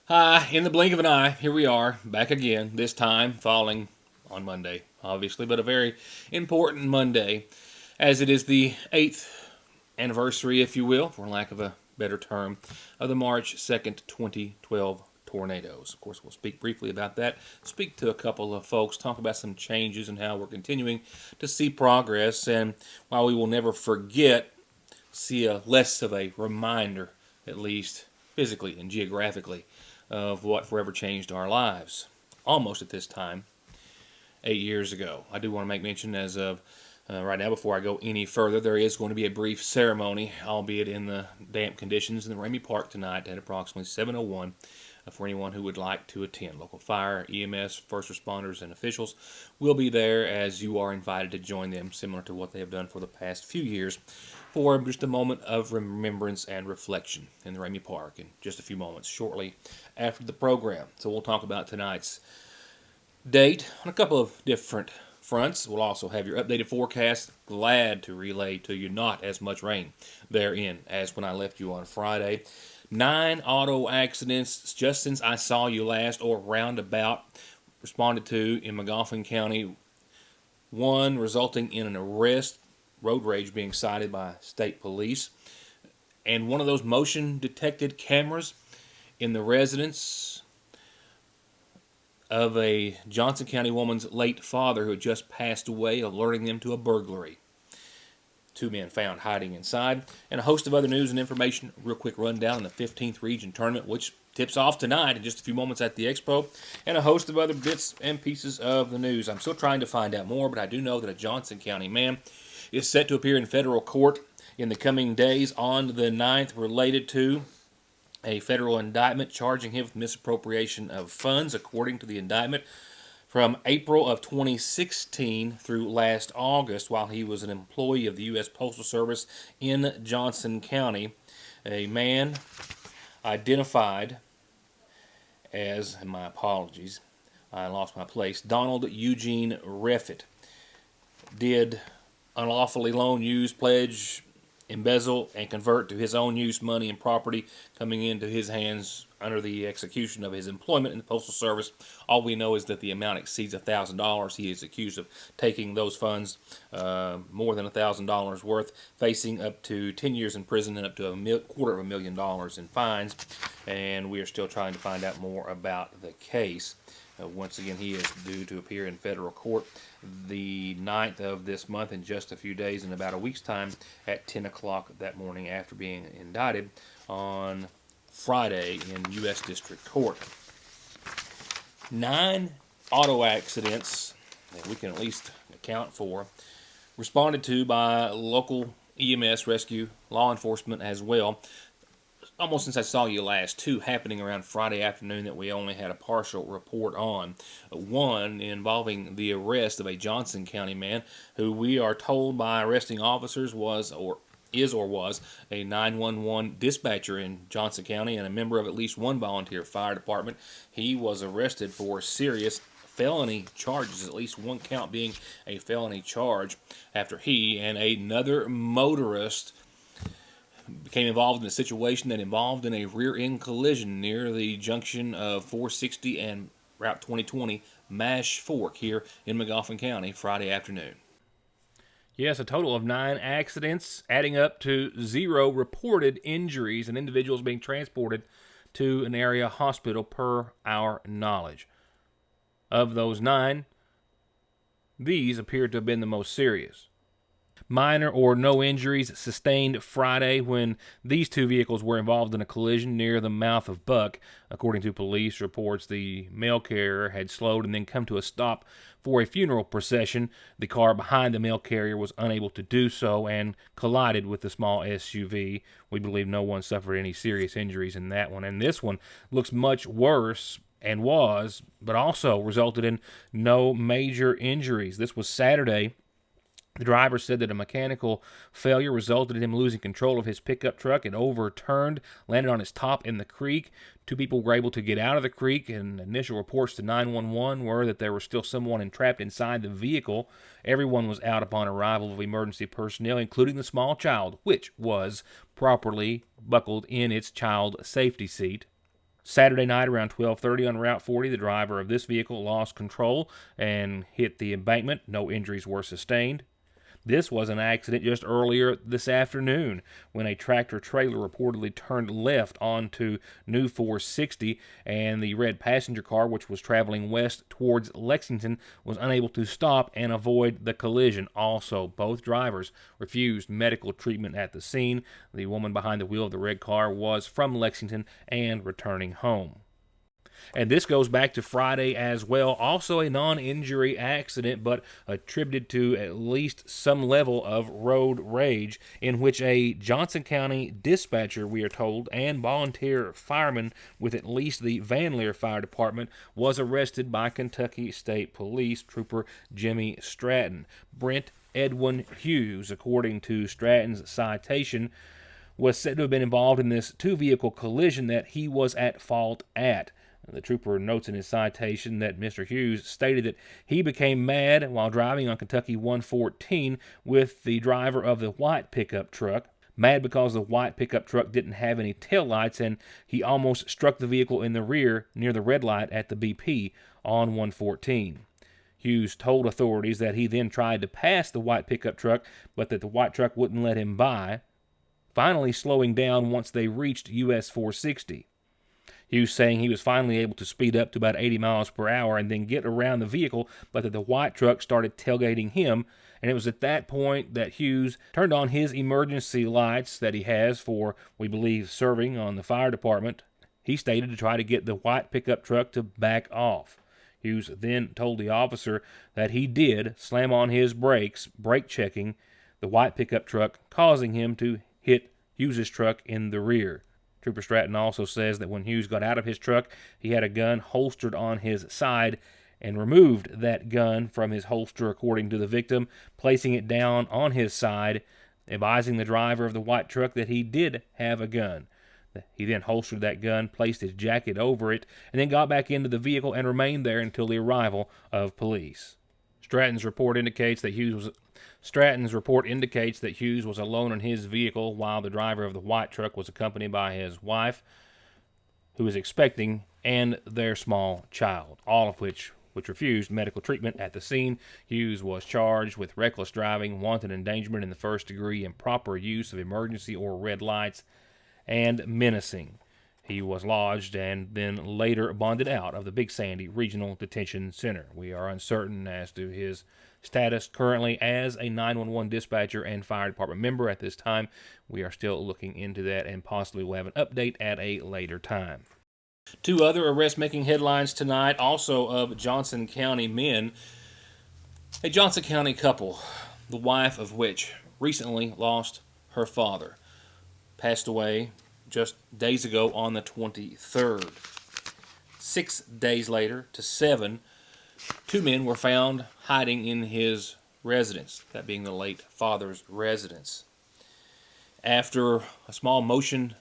Hi, in the blink of an eye, here we are, back again, this time falling on Monday, obviously, but a very important Monday, as it is the 8th anniversary, if you will, for lack of a better term, of the March 2nd, 2012 tornadoes. Of course, we'll speak briefly about that, speak to a couple of folks, talk about some changes and how we're continuing to see progress, and while we will never forget, see a less of a reminder, at least physically and geographically, of what forever changed our lives. Almost at this time, 8 years ago. I do want to make mention as of right now, before I go any further, there is going to be a brief ceremony, albeit in the damp conditions, in the Ramey Park tonight at approximately 7:01 for anyone who would like to attend. Local fire, EMS, first responders, and officials will be there, as you are invited to join them, similar to what they have done for the past few years, for just a moment of remembrance and reflection in the Ramey Park in just a few moments shortly after the program. So we'll talk about tonight's date on a couple of different fronts. We'll also have your updated forecast. Glad to relay to you not as much rain therein as when I left you on Friday. 9 auto accidents just since I saw you last, or roundabout, responded to in McGoffin County. One resulting in an arrest, road rage being cited by state police, and one of those motion detected cameras in the residence of a Johnson County woman's late father who had just passed away, alerting them to a burglary. 2 men found hiding inside, and a host of other news and information. Real quick rundown on the 15th Region Tournament, which tips off tonight in just a few moments at the Expo, and a host of other bits and pieces of the news. I'm still trying to find out more, but I do know that a Johnson County man is set to appear in federal court in the coming days on the 9th, related to a federal indictment charging him with misappropriation of funds, according to the indictment, from April of 2016 through last August, while he was an employee of the U.S. Postal Service in Johnson County. A man identified as, and my apologies, I lost my place, Donald Eugene Reffitt, did unlawfully loan, use, pledge, embezzle, and convert to his own use money and property coming into his hands under the execution of his employment in the Postal Service. All we know is that the amount exceeds $1,000. He is accused of taking those funds, more than $1,000 worth, facing up to 10 years in prison and up to $250,000 in fines. And we are still trying to find out more about the case. Once again, he is due to appear in federal court the 9th of this month, in just a few days, in about a week's time, at 10 o'clock that morning, after being indicted on Friday in U.S. District Court. 9 auto accidents that we can at least account for, responded to by local EMS, rescue, law enforcement as well. Almost since I saw you last, 2 happening around Friday afternoon that we only had a partial report on. One involving the arrest of a Johnson County man who we are told by arresting officers was a 911 dispatcher in Johnson County and a member of at least one volunteer fire department. He was arrested for serious felony charges, at least one count being a felony charge, after he and another motorist became involved in a situation that involved in a rear-end collision near the junction of 460 and Route 2020 Mash Fork here in McGoffin County Friday afternoon. Yes, a total of 9 accidents, adding up to 0 reported injuries and individuals being transported to an area hospital per our knowledge. Of those 9, these appeared to have been the most serious. Minor or no injuries sustained Friday when these 2 vehicles were involved in a collision near the mouth of Buck. According to police reports, the mail carrier had slowed and then come to a stop for a funeral procession. The car behind the mail carrier was unable to do so and collided with the small SUV. We believe no one suffered any serious injuries in that one. And this one looks much worse, and was, but also resulted in no major injuries. This was Saturday. The driver said that a mechanical failure resulted in him losing control of his pickup truck. It overturned, landed on its top in the creek. 2 people were able to get out of the creek, and initial reports to 911 were that there was still someone entrapped inside the vehicle. Everyone was out upon arrival of emergency personnel, including the small child, which was properly buckled in its child safety seat. Saturday night around 12:30 on Route 40, the driver of this vehicle lost control and hit the embankment. No injuries were sustained. This was an accident just earlier this afternoon when a tractor-trailer reportedly turned left onto New 460, and the red passenger car, which was traveling west towards Lexington, was unable to stop and avoid the collision. Also, both drivers refused medical treatment at the scene. The woman behind the wheel of the red car was from Lexington and returning home. And this goes back to Friday as well. Also a non-injury accident, but attributed to at least some level of road rage, in which a Johnson County dispatcher, we are told, and volunteer fireman with at least the Van Leer Fire Department was arrested by Kentucky State Police Trooper Jimmy Stratton. Brent Edwin Hughes, according to Stratton's citation, was said to have been involved in this two-vehicle collision that he was at fault at. The trooper notes in his citation that Mr. Hughes stated that he became mad while driving on Kentucky 114 with the driver of the white pickup truck. Mad because the white pickup truck didn't have any taillights, and he almost struck the vehicle in the rear near the red light at the BP on 114. Hughes told authorities that he then tried to pass the white pickup truck, but that the white truck wouldn't let him by, finally slowing down once they reached US 460. Hughes saying he was finally able to speed up to about 80 miles per hour and then get around the vehicle, but that the white truck started tailgating him, and it was at that point that Hughes turned on his emergency lights that he has for, we believe, serving on the fire department. He stated to try to get the white pickup truck to back off. Hughes then told the officer that he did slam on his brakes, brake checking the white pickup truck, causing him to hit Hughes's truck in the rear. Trooper Stratton also says that when Hughes got out of his truck, he had a gun holstered on his side and removed that gun from his holster, according to the victim, placing it down on his side, advising the driver of the white truck that he did have a gun. He then holstered that gun, placed his jacket over it, and then got back into the vehicle and remained there until the arrival of police. Stratton's report indicates that Hughes was alone in his vehicle while the driver of the white truck was accompanied by his wife, who was expecting, and their small child, all of which refused medical treatment at the scene. Hughes was charged with reckless driving, wanton endangerment in the first degree, improper use of emergency or red lights, and menacing. He was lodged and then later bonded out of the Big Sandy Regional Detention Center. We are uncertain as to his status currently as a 911 dispatcher and fire department member at this time. We are still looking into that and possibly will have an update at a later time. Two other arrest-making headlines tonight, also of Johnson County men. A Johnson County couple, the wife of which recently lost her father, passed away just days ago on the 23rd. 6 days later, to 7, two men were found hiding in his residence, that being the late father's residence. After a small motion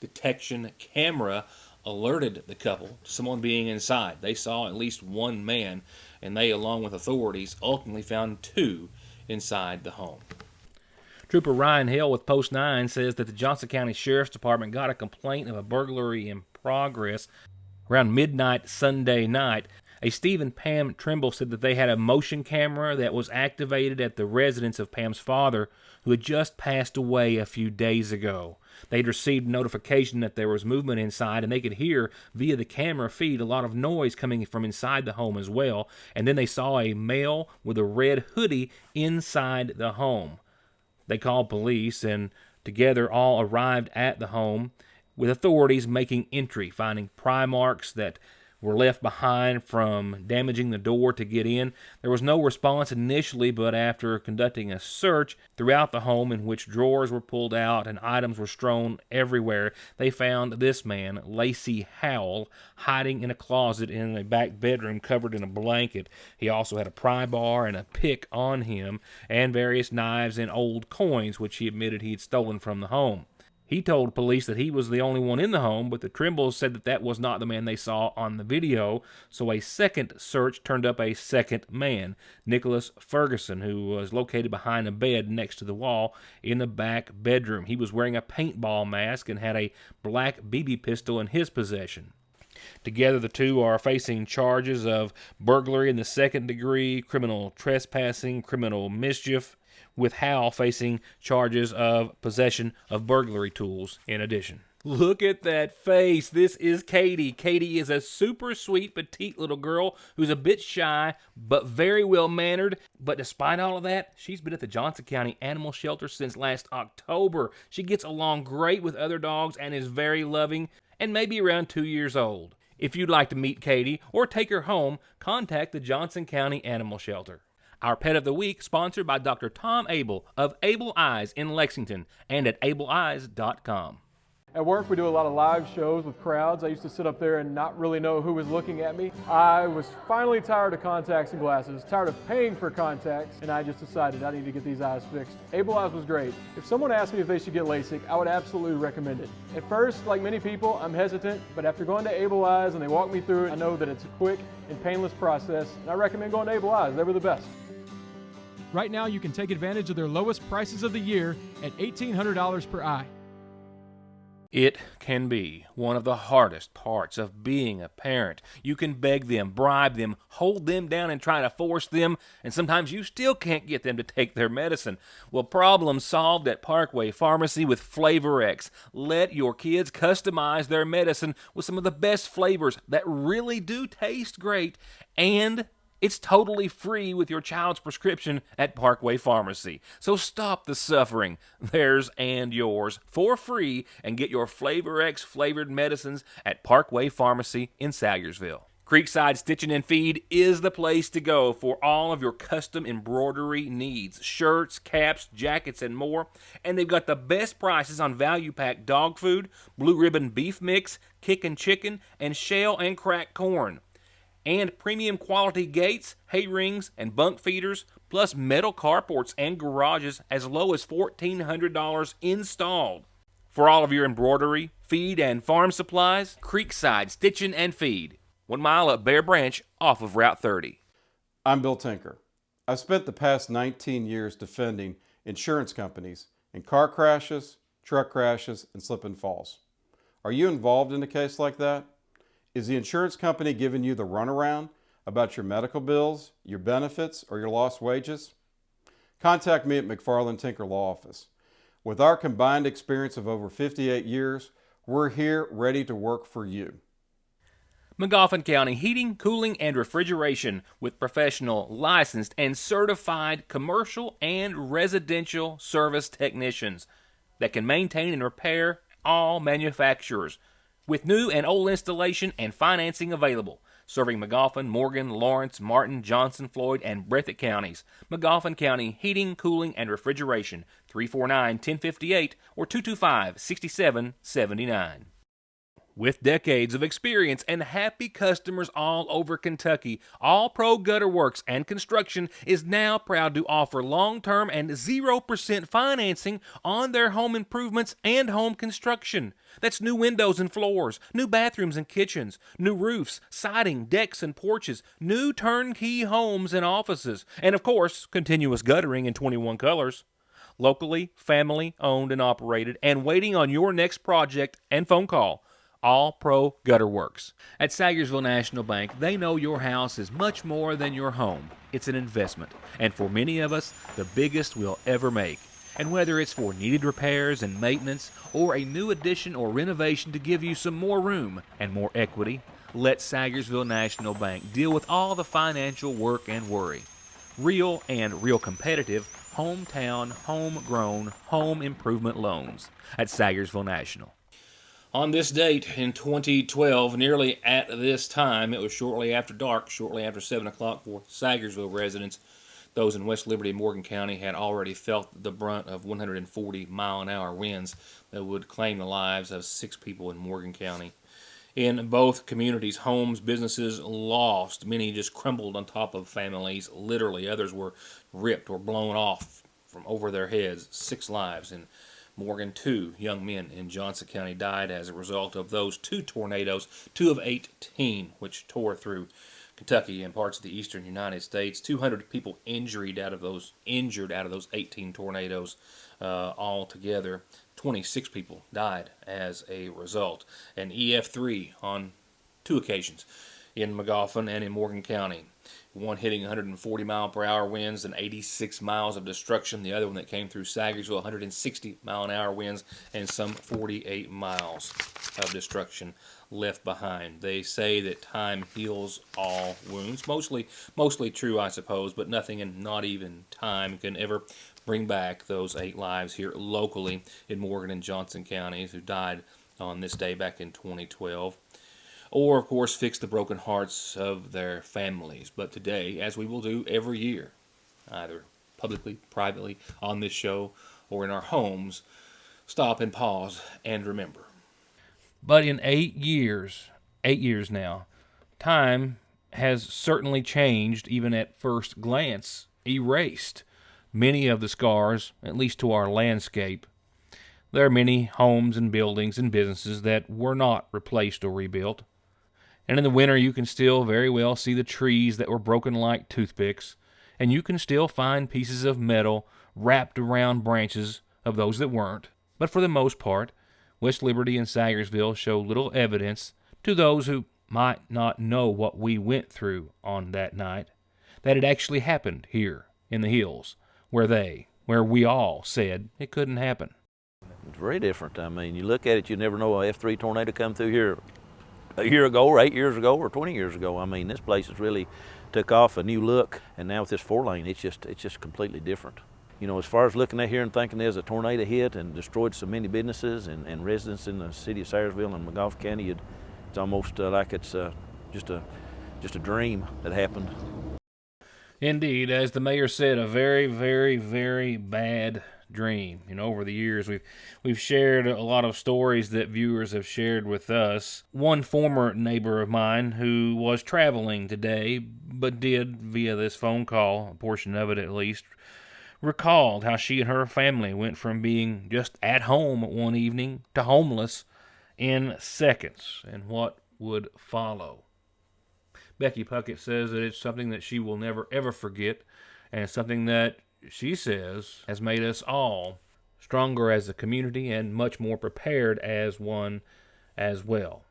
detection camera alerted the couple to someone being inside, they saw at least one man, and they, along with authorities, ultimately found two inside the home. Trooper Ryan Hill with Post 9 says that the Johnson County Sheriff's Department got a complaint of a burglary in progress around midnight Sunday night. A Steve and Pam Trimble said that they had a motion camera that was activated at the residence of Pam's father, who had just passed away a few days ago. They'd received notification that there was movement inside, and they could hear via the camera feed a lot of noise coming from inside the home as well. And then they saw a male with a red hoodie inside the home. They called police, and together all arrived at the home, with authorities making entry, finding pry marks that were left behind from damaging the door to get in. There was no response initially, but after conducting a search throughout the home, in which drawers were pulled out and items were strewn everywhere, they found this man, Lacey Howell, hiding in a closet in a back bedroom covered in a blanket. He also had a pry bar and a pick on him, and various knives and old coins, which he admitted he had stolen from the home. He told police that he was the only one in the home, but the Trimbles said that that was not the man they saw on the video, so a second search turned up a second man, Nicholas Ferguson, who was located behind a bed next to the wall in the back bedroom. He was wearing a paintball mask and had a black BB pistol in his possession. Together, the two are facing charges of burglary in the second degree, criminal trespassing, criminal mischief, with Hal facing charges of possession of burglary tools in addition. Look at that face. This is Katie. Katie is a super sweet, petite little girl who's a bit shy, but very well-mannered. But despite all of that, she's been at the Johnson County Animal Shelter since last October. She gets along great with other dogs and is very loving, and maybe around 2 years old. If you'd like to meet Katie or take her home, contact the Johnson County Animal Shelter. Our Pet of the Week, sponsored by Dr. Tom Abel of Able Eyes in Lexington and at ableeyes.com. At work, we do a lot of live shows with crowds. I used to sit up there and not really know who was looking at me. I was finally tired of contacts and glasses, tired of paying for contacts, and I just decided I need to get these eyes fixed. Able Eyes was great. If someone asked me if they should get LASIK, I would absolutely recommend it. At first, like many people, I'm hesitant, but after going to Able Eyes and they walk me through it, I know that it's a quick and painless process, and I recommend going to Able Eyes. They were the best. Right now, you can take advantage of their lowest prices of the year at $1,800 per eye. It can be one of the hardest parts of being a parent. You can beg them, bribe them, hold them down and try to force them, and sometimes you still can't get them to take their medicine. Well, problem solved at Parkway Pharmacy with Flavor X. Let your kids customize their medicine with some of the best flavors that really do taste great, and it's totally free with your child's prescription at Parkway Pharmacy. So stop the suffering, theirs and yours, for free, and get your Flavor X flavored medicines at Parkway Pharmacy in Salyersville. Creekside Stitching and Feed is the place to go for all of your custom embroidery needs. Shirts, caps, jackets, and more. And they've got the best prices on value-pack dog food, blue ribbon beef mix, kickin' chicken, and shell and cracked corn. And premium quality gates, hay rings, and bunk feeders, plus metal carports and garages as low as $1,400 installed. For all of your embroidery, feed, and farm supplies, Creekside Stitching and Feed, 1 mile up Bear Branch off of Route 30. I'm Bill Tinker. I've spent the past 19 years defending insurance companies in car crashes, truck crashes, and slip and falls. Are you involved in a case like that? Is the insurance company giving you the runaround about your medical bills, your benefits, or your lost wages? Contact me at McFarland Tinker Law Office. With our combined experience of over 58 years, we're here ready to work for you. Magoffin County Heating, Cooling, and Refrigeration with professional, licensed, and certified commercial and residential service technicians that can maintain and repair all manufacturers, with new and old installation and financing available, serving Magoffin, Morgan, Lawrence, Martin, Johnson, Floyd, and Breathitt counties. Magoffin County Heating, Cooling, and Refrigeration, 349-1058 or 225-6779. With decades of experience and happy customers all over Kentucky, All Pro Gutter Works and Construction is now proud to offer long-term and 0% financing on their home improvements and home construction. That's new windows and floors, new bathrooms and kitchens, new roofs, siding, decks and porches, new turnkey homes and offices, and of course, continuous guttering in 21 colors. Locally, family-owned and operated, and waiting on your next project and phone call. All Pro Gutter Works. At Salyersville National Bank, they know your house is much more than your home. It's an investment, and for many of us, the biggest we'll ever make. And whether it's for needed repairs and maintenance, or a new addition or renovation to give you some more room and more equity, let Salyersville National Bank deal with all the financial work and worry. Real and real competitive, hometown, homegrown, home improvement loans at Salyersville National. On this date in 2012, nearly at this time, it was shortly after dark, shortly after 7 o'clock for Salyersville residents. Those in West Liberty and Morgan County had already felt the brunt of 140-mile-an-hour winds that would claim the lives of 6 people in Morgan County. In both communities, homes, businesses lost. Many just crumbled on top of families, literally. Others were ripped or blown off from over their heads. 6 lives in Morgan, 2 young men in Johnson County died as a result of those 2 tornadoes, 2 of 18, which tore through Kentucky and parts of the eastern United States. 200 people injured out of those 18 tornadoes altogether. 26 people died as a result. And EF3 on 2 occasions in Magoffin and in Morgan County. One hitting 140-mile-per-hour winds and 86 miles of destruction. The other one that came through Sagersville, 160-mile-an-hour winds and some 48 miles of destruction left behind. They say that time heals all wounds. Mostly true, I suppose, but nothing and not even time can ever bring back those 8 lives here locally in Morgan and Johnson counties who died on this day back in 2012. Or, of course, fix the broken hearts of their families. But today, as we will do every year, either publicly, privately, on this show, or in our homes, stop and pause and remember. But in 8 years now, time has certainly changed, even at first glance, erased many of the scars, at least to our landscape. There are many homes and buildings and businesses that were not replaced or rebuilt. And in the winter, you can still very well see the trees that were broken like toothpicks, and you can still find pieces of metal wrapped around branches of those that weren't. But for the most part, West Liberty and Sagersville show little evidence to those who might not know what we went through on that night, that it actually happened here in the hills, where we all said it couldn't happen. It's very different. I mean, you look at it, you never know a F3 tornado come through here a year ago or 8 years ago or 20 years ago. I mean, this place has really took off a new look, and now with this 4-lane, it's just completely different. You know, as far as looking at here and thinking there's a tornado hit and destroyed so many businesses and residents in the city of Sayersville and Magoffin County, it's almost like it's just a dream that happened. Indeed, as the mayor said, a very, very, very bad dream. You know, over the years, we've shared a lot of stories that viewers have shared with us. One former neighbor of mine who was traveling today, but did via this phone call, a portion of it at least, recalled how she and her family went from being just at home one evening to homeless in seconds, and what would follow. Becky Puckett says that it's something that she will never ever forget, and it's something that she says has made us all stronger as a community and much more prepared as one as well.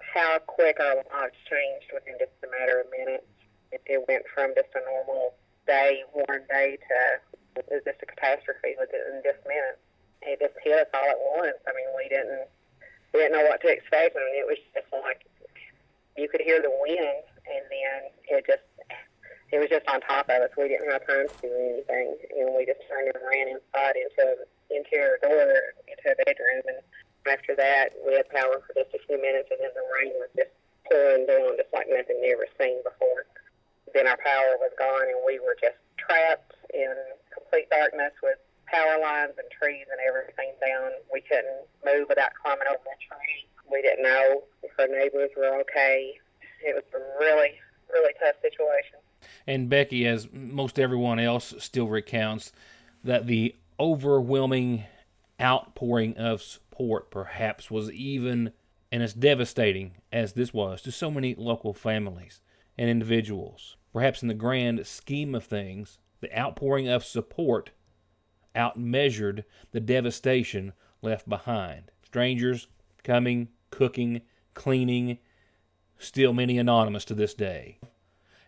How quick our lives changed within just a matter of minutes. It went from just a normal day, one day, to it was just a catastrophe within just minutes. It just hit us all at once. I mean, we didn't know what to expect. I mean, it was just like you could hear the wind, and then it was just on top of us. We didn't have time to do anything, and we just turned and ran inside into an interior door into a bedroom. And after that, we had power for just a few minutes, and then the rain was just pouring down, just like nothing we ever seen before. Then our power was gone, and we were just trapped in complete darkness with power lines and trees and everything down. We couldn't move without climbing over a tree. We didn't know if our neighbors were okay. It was a really, really tough situation. And Becky, as most everyone else, still recounts that the overwhelming outpouring of support perhaps was even and as devastating as this was to so many local families and individuals. Perhaps in the grand scheme of things, the outpouring of support outmeasured the devastation left behind. Strangers coming, cooking, cleaning, still many anonymous to this day.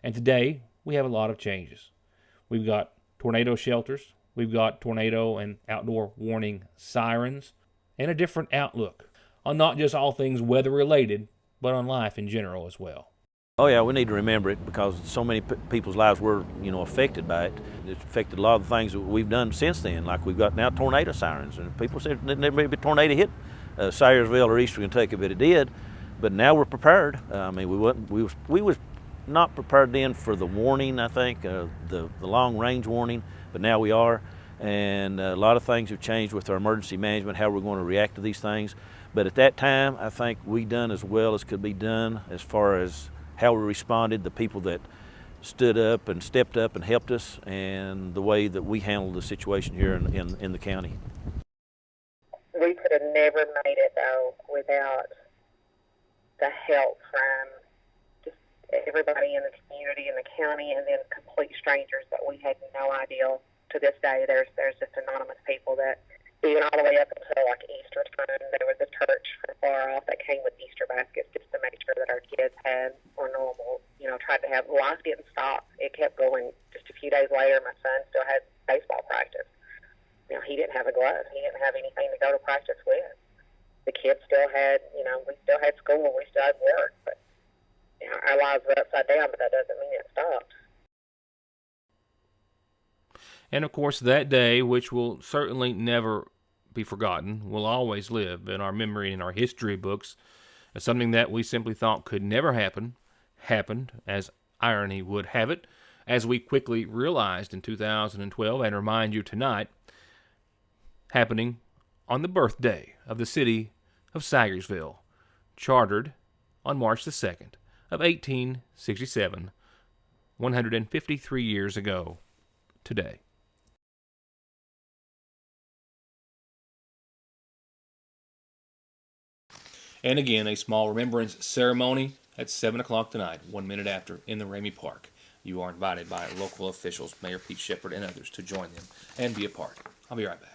And today, we have a lot of changes. We've got tornado shelters, we've got tornado and outdoor warning sirens, and a different outlook on not just all things weather-related, but on life in general as well. Oh yeah, we need to remember it because so many people's lives were, affected by it. It's affected a lot of the things that we've done since then. Like we've got now tornado sirens, and people said there never be a tornado hit Sayersville or Eastern Kentucky, but it did. But now we're prepared. I mean, we was not prepared then for the warning. I think the long range warning, but now we are. And a lot of things have changed with our emergency management, how we're going to react to these things. But at that time, I think we done as well as could be done as far as how we responded, the people that stood up and stepped up and helped us, and the way that we handled the situation here in the county. We could have never made it, though, without the help from just everybody in the community and the county, and then complete strangers that we had no idea. To this day, there's just anonymous people that, even all the way up until like Easter time, there was a church from far off that came with Easter baskets just to make sure that our kids had or normal, tried to have. Life didn't stop. It kept going. Just a few days later, my son still had baseball practice. He didn't have a glove. He didn't have anything to go to practice with. The kids still had, we still had school. We still had work. But our lives were upside down, but that doesn't mean it stopped. And of course, that day, which will certainly never be forgotten, will always live in our memory and our history books as something that we simply thought could never happen, happened, as irony would have it, as we quickly realized in 2012, and remind you tonight, happening on the birthday of the city of Sayersville, chartered on March the 2nd of 1867, 153 years ago today. And again, a small remembrance ceremony at 7 o'clock tonight, 1 minute after, in the Ramey Park. You are invited by local officials, Mayor Pete Shepard, and others to join them and be a part. I'll be right back.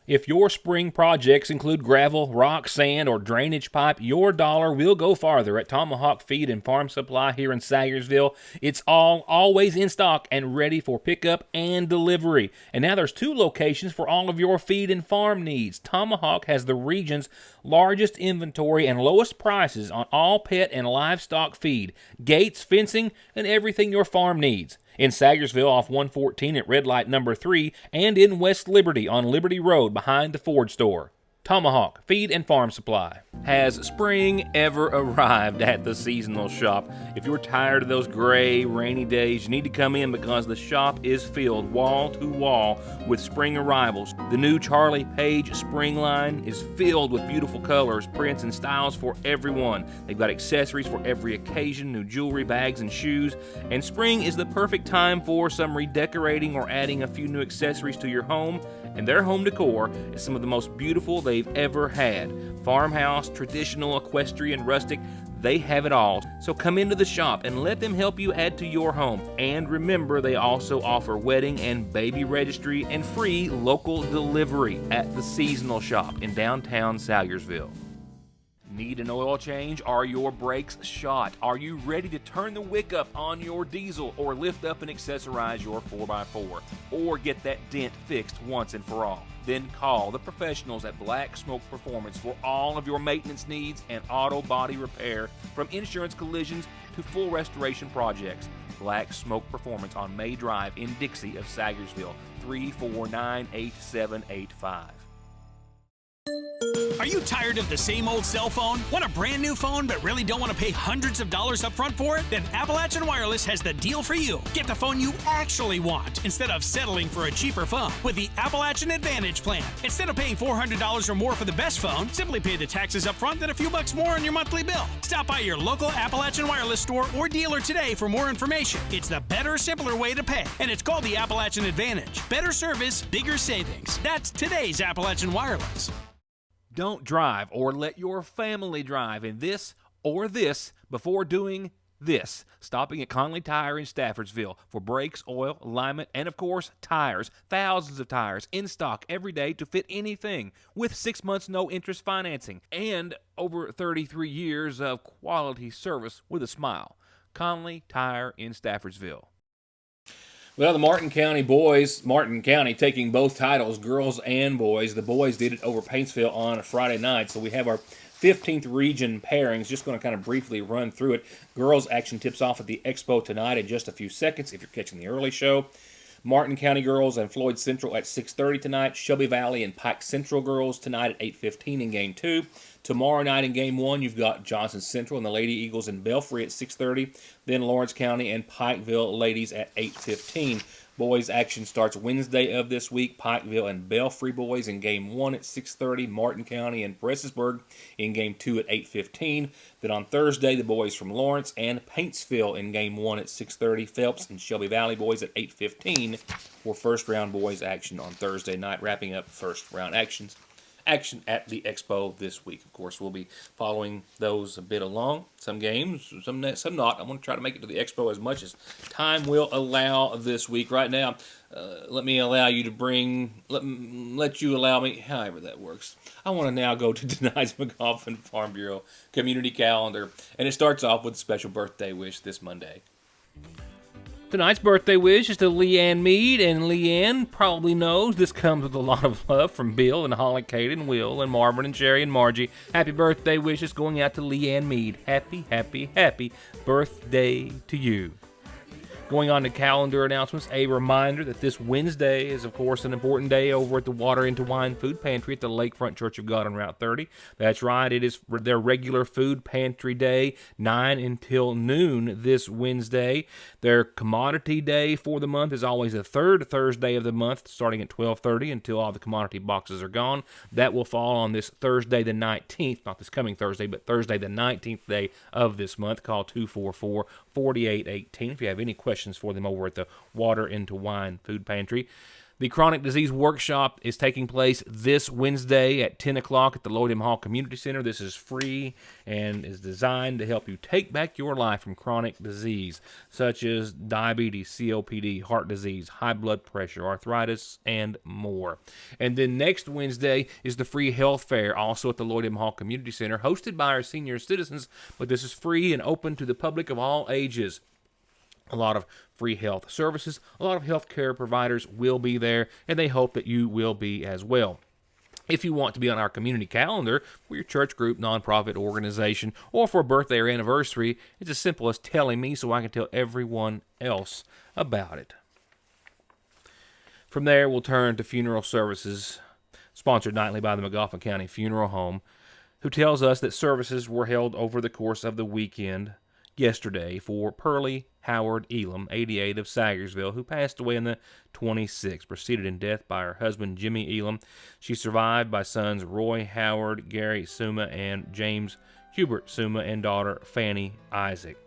If your spring projects include gravel, rock, sand, or drainage pipe, your dollar will go farther at Tomahawk Feed and Farm Supply here in Sayersville. It's always in stock and ready for pickup and delivery. And now there's 2 locations for all of your feed and farm needs. Tomahawk has the region's largest inventory and lowest prices on all pet and livestock feed, gates, fencing, and everything your farm needs. In Sayersville off 114 at Red Light number 3, and in West Liberty on Liberty Road behind the Ford store. Tomahawk Feed and Farm Supply. Has spring ever arrived at the seasonal shop? If you're tired of those gray, rainy days, you need to come in because the shop is filled wall to wall with spring arrivals. The new Charlie Page spring line is filled with beautiful colors, prints, and styles for everyone. They've got accessories for every occasion, new jewelry, bags, and shoes. And spring is the perfect time for some redecorating or adding a few new accessories to your home. And their home decor is some of the most beautiful they've ever had. Farmhouse, traditional, equestrian, rustic, they have it all. So come into the shop and let them help you add to your home. And remember, they also offer wedding and baby registry and free local delivery at the seasonal shop in downtown Sayersville. Need an oil change? Are your brakes shot? Are you ready to turn the wick up on your diesel or lift up and accessorize your 4x4? Or get that dent fixed once and for all? Then call the professionals at Black Smoke Performance for all of your maintenance needs and auto body repair, from insurance collisions to full restoration projects. Black Smoke Performance on May Drive in Dixie of Sayersville, 3498785. Are you tired of the same old cell phone? Want a brand new phone but really don't want to pay hundreds of dollars up front for it? Then Appalachian Wireless has the deal for you. Get the phone you actually want instead of settling for a cheaper phone with the Appalachian Advantage plan. Instead of paying $400 or more for the best phone, simply pay the taxes up front, then a few bucks more on your monthly bill. Stop by your local Appalachian Wireless store or dealer today for more information. It's the better, simpler way to pay, and it's called the Appalachian Advantage. Better service, bigger savings. That's today's Appalachian Wireless. Don't drive or let your family drive in this or this before doing this. Stopping at Conley Tire in Staffordsville for brakes, oil, alignment, and of course, tires. Thousands of tires in stock every day to fit anything, with 6 months no interest financing and over 33 years of quality service with a smile. Conley Tire in Staffordsville. Well, the Martin County boys, Martin County taking both titles, girls and boys. The boys did it over Paintsville on a Friday night, so we have our 15th region pairings. Just going to kind of briefly run through it. Girls action tips off at the Expo tonight in just a few seconds if you're catching the early show. Martin County girls and Floyd Central at 6:30 tonight. Shelby Valley and Pike Central girls tonight at 8:15 in Game 2. Tomorrow night in Game 1, you've got Johnson Central and the Lady Eagles in Belfry at 6:30. Then Lawrence County and Pikeville ladies at 8:15. Boys action starts Wednesday of this week. Pikeville and Belfry boys in Game 1 at 6:30. Martin County and Prestonsburg in Game 2 at 8:15. Then on Thursday, the boys from Lawrence and Paintsville in Game 1 at 6:30. Phelps and Shelby Valley boys at 8:15 for first round boys action on Thursday night, wrapping up first round action at the Expo this week. Of course, we'll be following those a bit along. Some games, some not. I'm going to try to make it to the Expo as much as time will allow this week. Right now, let you allow me, however that works. I want to now go to tonight's McGoffin Farm Bureau community calendar, and it starts off with a special birthday wish this Monday. Tonight's birthday wish is to Leanne Mead, and Leanne probably knows this comes with a lot of love from Bill and Holly, Kate and Will and Marvin and Sherry and Margie. Happy birthday wishes going out to Leanne Mead. Happy, happy, happy birthday to you. Going on to calendar announcements, a reminder that this Wednesday is, of course, an important day over at the Water into Wine Food Pantry at the Lakefront Church of God on Route 30. That's right, it is their regular food pantry day, 9 until noon this Wednesday. Their commodity day for the month is always the third Thursday of the month, starting at 12:30 until all the commodity boxes are gone. That will fall on this Thursday the 19th, not this coming Thursday, but Thursday the 19th day of this month. Call 244-4818 if you have any questions for them over at the Water into Wine Food Pantry. The Chronic Disease Workshop is taking place this Wednesday at 10 o'clock at the Lloyd M. Hall Community Center. This is free and is designed to help you take back your life from chronic disease, such as diabetes, COPD, heart disease, high blood pressure, arthritis, and more. And then next Wednesday is the free health fair, also at the Lloyd M. Hall Community Center, hosted by our senior citizens, but this is free and open to the public of all ages. A lot of free health services, a lot of healthcare providers will be there, and they hope that you will be as well. If you want to be on our community calendar for your church group, nonprofit organization, or for a birthday or anniversary, it's as simple as telling me so I can tell everyone else about it. From there, we'll turn to funeral services, sponsored nightly by the McGoffin County Funeral Home, who tells us that services were held over the course of the weekend yesterday for Pearlie Howard Elam, 88, of Sagersville, who passed away in the 26th, preceded in death by her husband, Jimmy Elam. She survived by sons Roy Howard, Gary Suma, and James Hubert Suma, and daughter Fanny Isaac.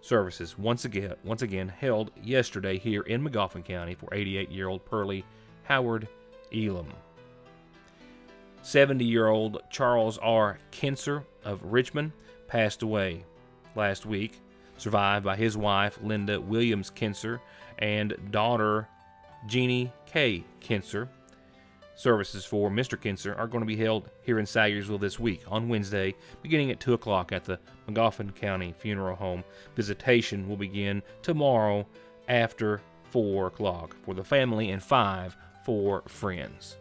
Services once again held yesterday here in McGoffin County for 88-year-old Pearlie Howard Elam. 70-year-old Charles R. Kinser of Richmond passed away last week, survived by his wife, Linda Williams Kinser, and daughter, Jeannie K. Kinser. Services for Mr. Kinser are going to be held here in Sagersville this week on Wednesday, beginning at 2 o'clock at the McGoffin County Funeral Home. Visitation will begin tomorrow after 4 o'clock for the family and 5 for friends.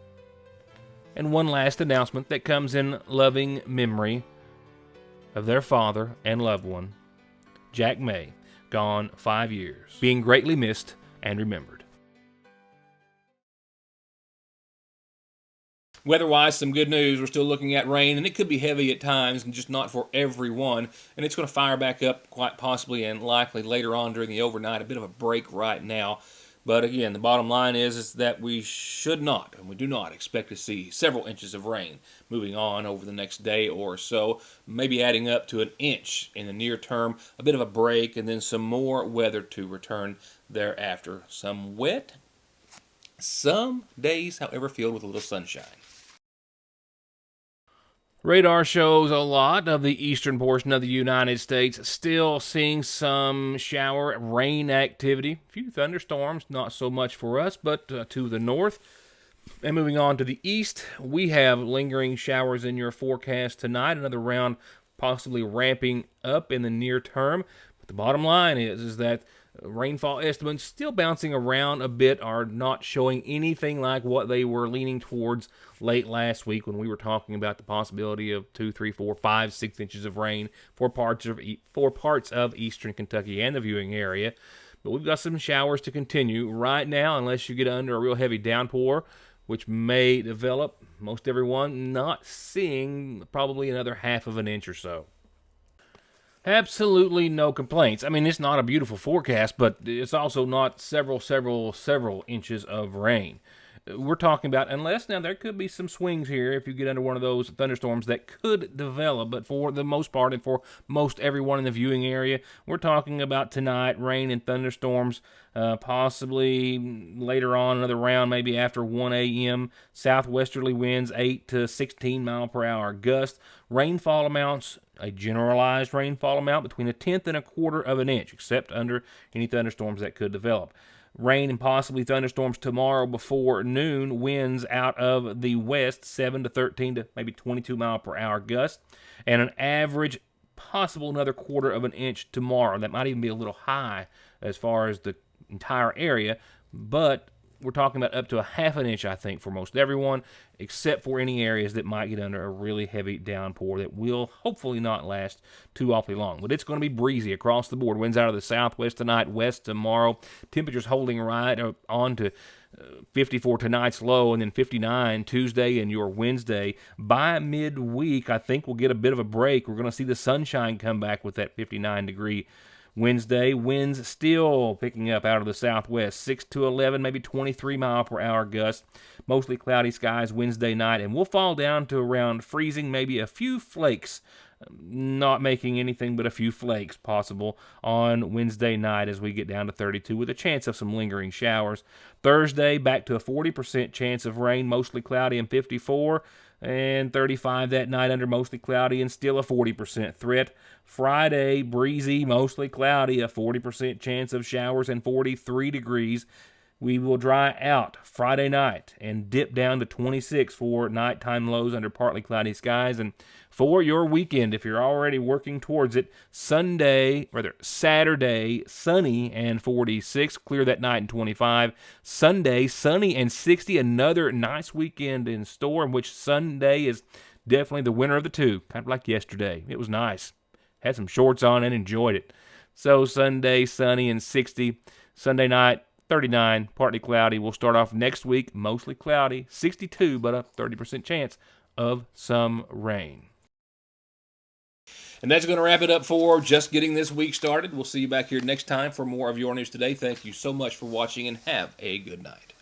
And one last announcement that comes in loving memory of their father and loved one, Jack May, gone 5 years, being greatly missed and remembered. Weather-wise, some good news. We're still looking at rain, and it could be heavy at times, and just not for everyone. And it's going to fire back up quite possibly and likely later on during the overnight. A bit of a break right now. But again, the bottom line is that we should not, and we do not expect to see several inches of rain moving on over the next day or so, maybe adding up to an inch in the near term, a bit of a break, and then some more weather to return thereafter. Some wet, some days, however, filled with a little sunshine. Radar shows a lot of the eastern portion of the United States still seeing some shower rain activity. A few thunderstorms, not so much for us, but to the north. And moving on to the east, we have lingering showers in your forecast tonight. Another round possibly ramping up in the near term. But the bottom line is that rainfall estimates still bouncing around a bit, are not showing anything like what they were leaning towards late last week when we were talking about the possibility of 2, 3, 4, 5, 6 inches of rain for parts of eastern Kentucky and the viewing area. But we've got some showers to continue right now, unless you get under a real heavy downpour, which may develop. Most everyone not seeing probably another half of an inch or so. Absolutely no complaints. I mean, it's not a beautiful forecast, but it's also not several inches of rain. We're talking about, unless now there could be some swings here if you get under one of those thunderstorms that could develop, but for the most part and for most everyone in the viewing area, we're talking about tonight, rain and thunderstorms, possibly later on another round, maybe after 1 a.m., southwesterly winds 8 to 16 mile per hour gusts, rainfall amounts, a generalized rainfall amount between a tenth and a quarter of an inch, except under any thunderstorms that could develop. Rain and possibly thunderstorms tomorrow before noon. Winds out of the west, 7 to 13 to maybe 22 mile per hour gusts. And an average, possible another quarter of an inch tomorrow. That might even be a little high as far as the entire area. But we're talking about up to a half an inch, I think, for most everyone, except for any areas that might get under a really heavy downpour that will hopefully not last too awfully long. But it's going to be breezy across the board. Winds out of the southwest tonight, west tomorrow. Temperatures holding right on to 54 tonight's low, and then 59 Tuesday and your Wednesday. By midweek, I think we'll get a bit of a break. We're going to see the sunshine come back with that 59-degree Wednesday. Winds still picking up out of the southwest, 6 to 11, maybe 23 mile per hour gusts. Mostly cloudy skies Wednesday night, and we'll fall down to around freezing, maybe a few flakes, not making anything but a few flakes possible on Wednesday night as we get down to 32 with a chance of some lingering showers. Thursday, back to a 40% chance of rain, mostly cloudy and 54, and 35 that night under mostly cloudy and still a 40% threat. Friday, breezy, mostly cloudy, a 40% chance of showers and 43 degrees. We will dry out Friday night and dip down to 26 for nighttime lows under partly cloudy skies. And for your weekend, if you're already working towards it, Saturday, sunny and 46, clear that night and 25. Sunday, sunny and 60, another nice weekend in store, in which Sunday is definitely the winner of the two, kind of like yesterday. It was nice. Had some shorts on and enjoyed it. So Sunday, sunny and 60. Sunday night, 39, partly cloudy. We'll start off next week, mostly cloudy, 62, but a 30% chance of some rain. And that's going to wrap it up for just getting this week started. We'll see you back here next time for more of Your News Today. Thank you so much for watching, and have a good night.